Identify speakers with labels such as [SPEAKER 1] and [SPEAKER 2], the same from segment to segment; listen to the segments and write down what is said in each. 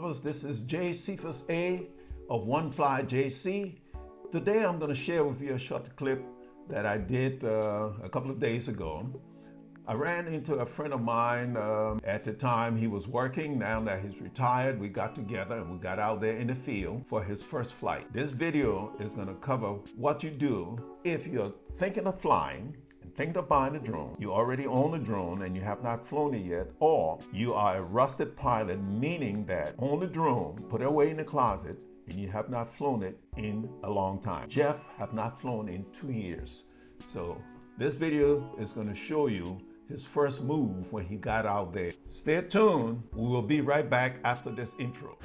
[SPEAKER 1] lovers, this is J. Cephas A of One Fly JC. Today I'm going to share with you a short clip that I did a couple of days ago. I ran into a friend of mine. At the time he was working. Now that he's retired, we got together and we got out there in the field for his first flight. This video is going to cover what you do if you're thinking of flying and thinking of buying a drone. You already own a drone and you have not flown it yet, or you are a rusted pilot, meaning that own a drone, put it away in the closet, and you have not flown it in a long time. Jeff have not flown in 2 years. So this video is going to show you his first move when he got out there. Stay tuned. We will be right back after this intro.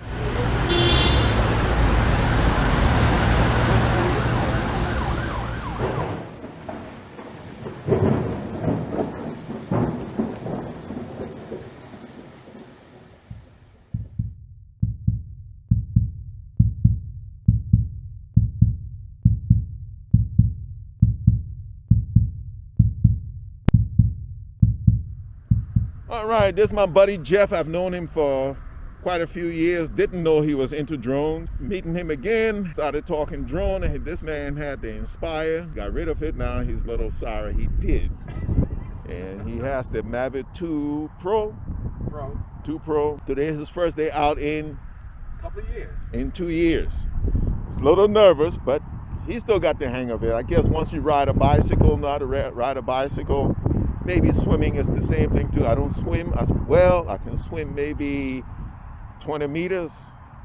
[SPEAKER 1] All right, this is my buddy Jeff. I've known him for quite a few years. Didn't know he was into drones. Meeting him again, started talking drone, and this man had the Inspire. Got rid of it. Now he's a little sorry he did. And he has the Mavic 2 Pro. 2 Pro. Today is his first day out in
[SPEAKER 2] a couple of years.
[SPEAKER 1] In 2 years. He's a little nervous, but he still got the hang of it. I guess once you ride a bicycle, know how to ride a bicycle. Maybe swimming is the same thing too. I don't swim as well. I can swim maybe 20 meters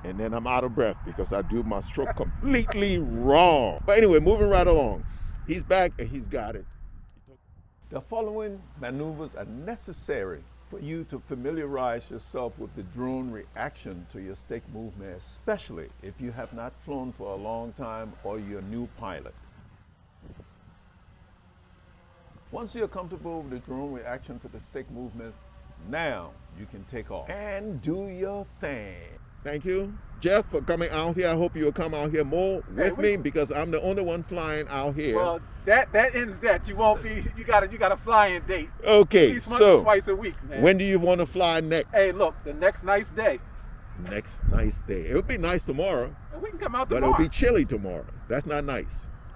[SPEAKER 1] and then I'm out of breath because I do my stroke completely wrong. But anyway, moving right along. He's back and he's got it. The following maneuvers are necessary for you to familiarize yourself with the drone reaction to your stick movement, especially if you have not flown for a long time or you're a new pilot. Once you're comfortable with the drone reaction to the stick movements, now you can take off and do your thing. Thank you, Jeff, for coming out here. I hope you'll come out here more with me because I'm the only one flying out here.
[SPEAKER 2] Well, that ends that. You won't be. You got a flying date.
[SPEAKER 1] Okay,
[SPEAKER 2] at least once
[SPEAKER 1] so
[SPEAKER 2] or twice a week, man.
[SPEAKER 1] When do you want to fly next?
[SPEAKER 2] Hey, look, the next nice day.
[SPEAKER 1] Next nice day. It'll be nice tomorrow.
[SPEAKER 2] And we can come out
[SPEAKER 1] tomorrow. But it'll be chilly tomorrow. That's not nice.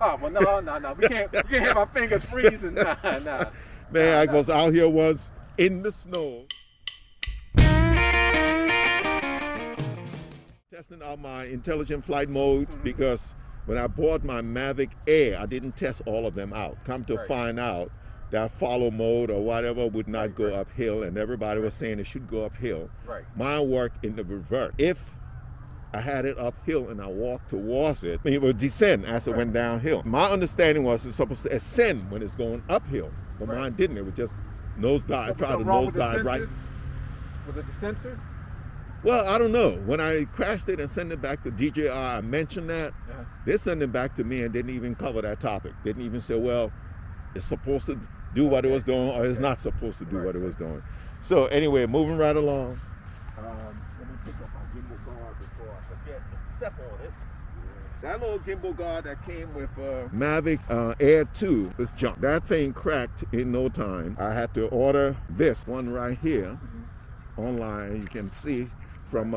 [SPEAKER 2] Oh, well, no. We can't have our fingers freezing. Nah.
[SPEAKER 1] Man, I was out here once in the snow. Testing out my intelligent flight mode because when I bought my Mavic Air, I didn't test all of them out. Come to find out that follow mode or whatever would not go uphill, and everybody was saying it should go uphill.
[SPEAKER 2] Right.
[SPEAKER 1] Mine worked in the reverse. If I had it uphill and I walked towards it, it would descend as it went downhill. My understanding was it's supposed to ascend when it's going uphill, but mine didn't. It would just nosedive. I tried to nosedive right.
[SPEAKER 2] Was it the sensors?
[SPEAKER 1] Well, I don't know. When I crashed it and sent it back to DJI, I mentioned that. They sent it back to me and didn't even cover that topic. Didn't even say, well, it's supposed to do what it was doing or it's not supposed to do what it was doing. So anyway, moving right along. Let me pick up my gimbal guard before I forget and step on it. That little gimbal guard that came with Mavic Air 2 was junk. That thing cracked in no time. I had to order this one right here online. You can see from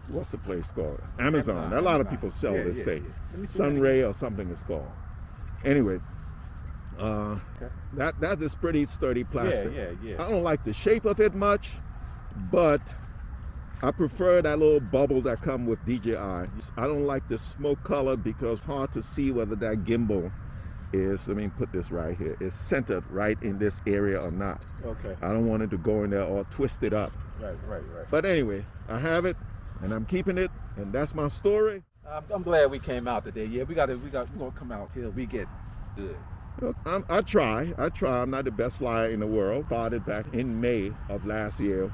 [SPEAKER 1] what's the place called? Amazon. A lot of people sell this thing. Sunray or something it's called. Anyway, that is pretty sturdy plastic. I don't like the shape of it much, but I prefer that little bubble that come with DJI. I don't like the smoke color because it's hard to see whether that gimbal is, let me put this right here, is centered right in this area or not.
[SPEAKER 2] Okay.
[SPEAKER 1] I don't want it to go in there or twist it up.
[SPEAKER 2] Right.
[SPEAKER 1] But anyway, I have it and I'm keeping it, and that's my story.
[SPEAKER 2] I'm glad we came out today. Yeah, we're gonna come out till we get good.
[SPEAKER 1] Look, I try. I'm not the best flyer in the world. Started back in May of last year.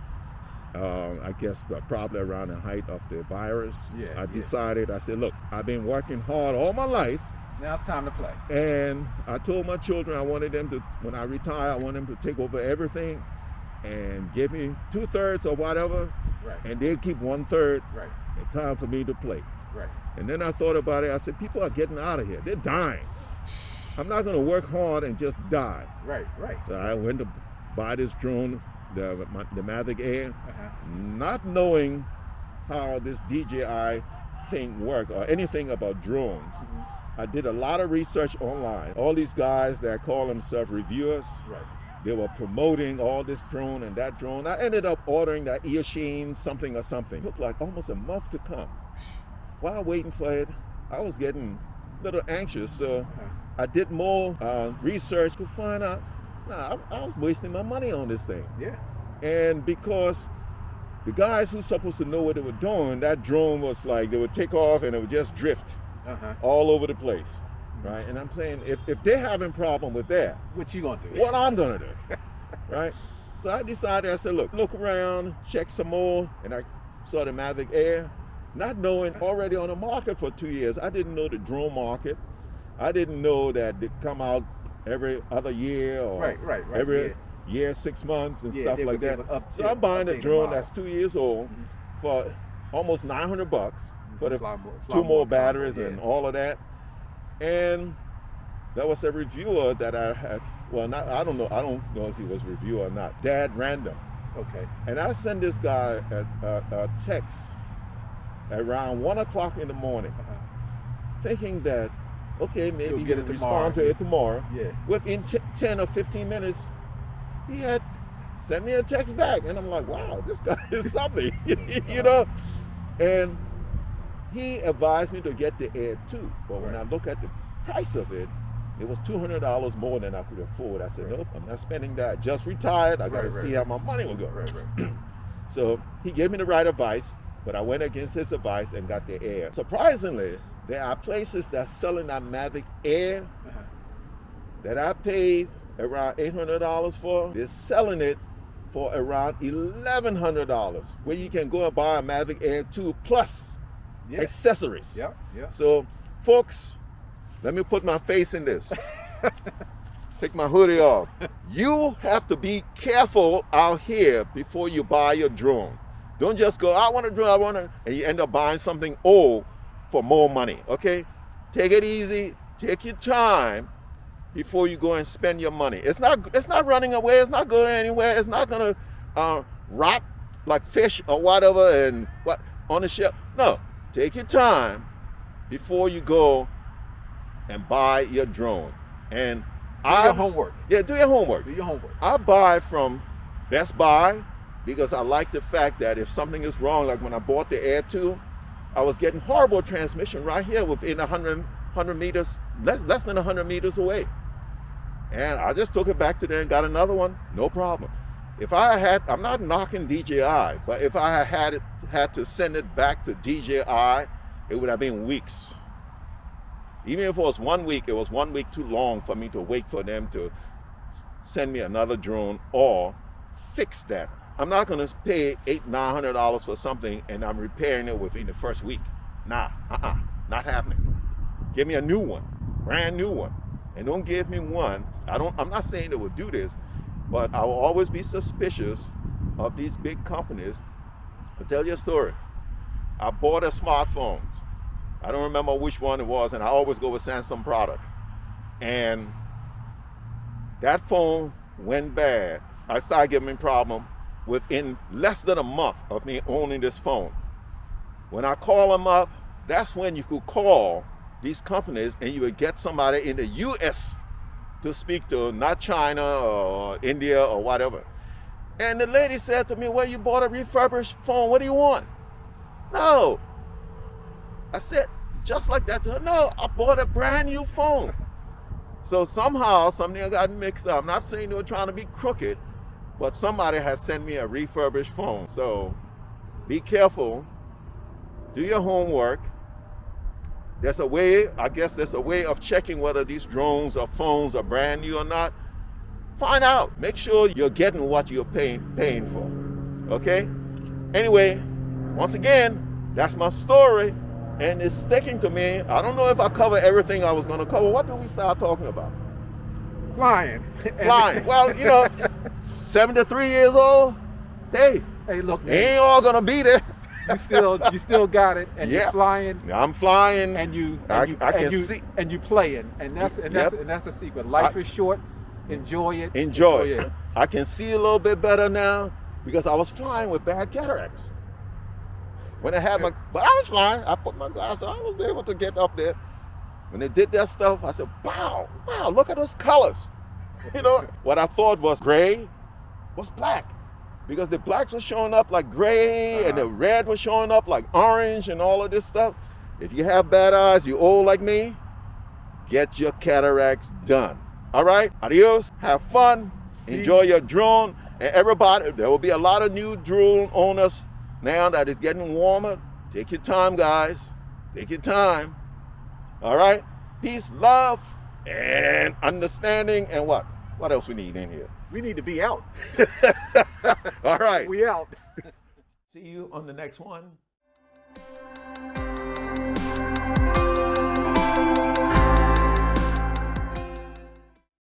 [SPEAKER 1] I guess probably around the height of the virus. I decided, I said, look, I've been working hard all my life.
[SPEAKER 2] Now it's time to play.
[SPEAKER 1] And I told my children I wanted them to, when I retire, I want them to take over everything and give me 2/3 or whatever, and they'll keep 1/3. It's time for me to play. And then I thought about it. I said, people are getting out of here. They're dying. I'm not going to work hard and just die. So I went to buy this drone, the Mavic Air, not knowing how this DJI thing works or anything about drones. I did a lot of research online. All these guys that call themselves reviewers,
[SPEAKER 2] Right.
[SPEAKER 1] they were promoting all this drone and that drone. I ended up ordering that Earsheen something or something. It took like almost a month to come. While waiting for it, I was getting a little anxious, so I did more research to find out, I was wasting my money on this thing.
[SPEAKER 2] Yeah.
[SPEAKER 1] And because the guys who supposed to know what they were doing, that drone was like, they would take off and it would just drift all over the place, right? And I'm saying, if they're having problem with that,
[SPEAKER 2] What you gonna do?
[SPEAKER 1] what I'm gonna do, right? So I decided, I said, look around, check some more, and I saw the Mavic Air, not knowing already on the market for 2 years. I didn't know the drone market. I didn't know that they come out every other year or
[SPEAKER 2] Right.
[SPEAKER 1] every year, 6 months and
[SPEAKER 2] Yeah,
[SPEAKER 1] stuff
[SPEAKER 2] they
[SPEAKER 1] like
[SPEAKER 2] would give
[SPEAKER 1] that.
[SPEAKER 2] an up-
[SPEAKER 1] So I'm buying a
[SPEAKER 2] updated
[SPEAKER 1] drone
[SPEAKER 2] model.
[SPEAKER 1] that's 2 years old for almost $900 for the
[SPEAKER 2] Fly
[SPEAKER 1] two more
[SPEAKER 2] combo,
[SPEAKER 1] batteries
[SPEAKER 2] yeah.
[SPEAKER 1] and all of that. And there was a reviewer that I had, well, I don't know if he was a reviewer or not, Dad Random.
[SPEAKER 2] Okay.
[SPEAKER 1] And I sent this guy a text around 1 o'clock in the morning, thinking that, okay, maybe
[SPEAKER 2] He'll
[SPEAKER 1] he'll
[SPEAKER 2] get it
[SPEAKER 1] respond
[SPEAKER 2] tomorrow.
[SPEAKER 1] to it tomorrow.
[SPEAKER 2] Yeah.
[SPEAKER 1] Within 10 or 15 minutes, he had sent me a text back. And I'm like, wow, this guy is something, you know? And he advised me to get the Air 2. But when I look at the price of it, it was $200 more than I could afford. I said, nope, I'm not spending that. Just retired. I got to see how my money will go.
[SPEAKER 2] Right.
[SPEAKER 1] So he gave me the right advice, but I went against his advice and got the Air. Surprisingly, there are places that's selling that Mavic Air that I paid around $800 for. They're selling it for around $1,100, where you can go and buy a Mavic Air 2 plus
[SPEAKER 2] Yeah.
[SPEAKER 1] accessories.
[SPEAKER 2] Yeah.
[SPEAKER 1] So, folks, let me put my face in this. Take my hoodie off. You have to be careful out here before you buy your drone. Don't just go, I want a drone, and you end up buying something old for more money, okay? Take it easy, take your time before you go and spend your money. It's not running away, it's not going anywhere, it's not gonna rot like fish or whatever and what on the shelf. No, take your time before you go and buy your drone. And
[SPEAKER 2] Do your homework.
[SPEAKER 1] Yeah, do your homework.
[SPEAKER 2] Do your homework.
[SPEAKER 1] I buy from Best Buy because I like the fact that if something is wrong, like when I bought the Air 2, I was getting horrible transmission right here within 100 meters, less than 100 meters away. And I just took it back to there and got another one, no problem. If I had, I'm not knocking DJI, but if I had to send it back to DJI, it would have been weeks. Even if it was 1 week, it was 1 week too long for me to wait for them to send me another drone or fix that. I'm not gonna pay $800-900 for something and I'm repairing it within the first week. Nah, not happening. Give me a new one, brand new one. And don't give me one, I'm not saying they will do this, but I will always be suspicious of these big companies. I'll tell you a story. I bought a smartphone. I don't remember which one it was, and I always go with Samsung product. And that phone went bad. I started getting a problem within less than a month of me owning this phone. When I call them up, that's when you could call these companies and you would get somebody in the US to speak to, not China or India or whatever. And the lady said to me, well, you bought a refurbished phone, what do you want? No. I said, just like that to her, no, I bought a brand new phone. So somehow something got mixed up. I'm not saying they were trying to be crooked, but somebody has sent me a refurbished phone. So be careful, do your homework. There's a way, I guess there's a way of checking whether these drones or phones are brand new or not. Find out, make sure you're getting what you're paying for, okay? Anyway, once again, that's my story, and it's sticking to me. I don't know if I cover everything I was gonna cover. What did we start talking about?
[SPEAKER 2] Flying.
[SPEAKER 1] Flying. Well, 73 years old, hey,
[SPEAKER 2] Look,
[SPEAKER 1] they
[SPEAKER 2] man,
[SPEAKER 1] ain't all gonna be there.
[SPEAKER 2] you still got it, and
[SPEAKER 1] Yeah.
[SPEAKER 2] you're flying,
[SPEAKER 1] I'm flying,
[SPEAKER 2] and you
[SPEAKER 1] see.
[SPEAKER 2] and you playing, and that's the secret. Life is short. Enjoy it.
[SPEAKER 1] Enjoy it. I can see a little bit better now because I was flying with bad cataracts.
[SPEAKER 3] When I had but I was fine. I put my glasses on. I was able to get up there. When they did that stuff, I said, wow, look at those colors. You know, what I thought was gray was black. Because the blacks were showing up like gray and the red was showing up like orange and all of this stuff. If you have bad eyes, you're old like me, get your cataracts done. All right, adios, have fun, enjoy your drone. And everybody, there will be a lot of new drone owners now that it's getting warmer. Take your time, guys. Take your time. All right? Peace, love, and understanding. And what? What else we need in here?
[SPEAKER 2] We need to be out.
[SPEAKER 3] All right.
[SPEAKER 2] We out.
[SPEAKER 1] See you on the next one.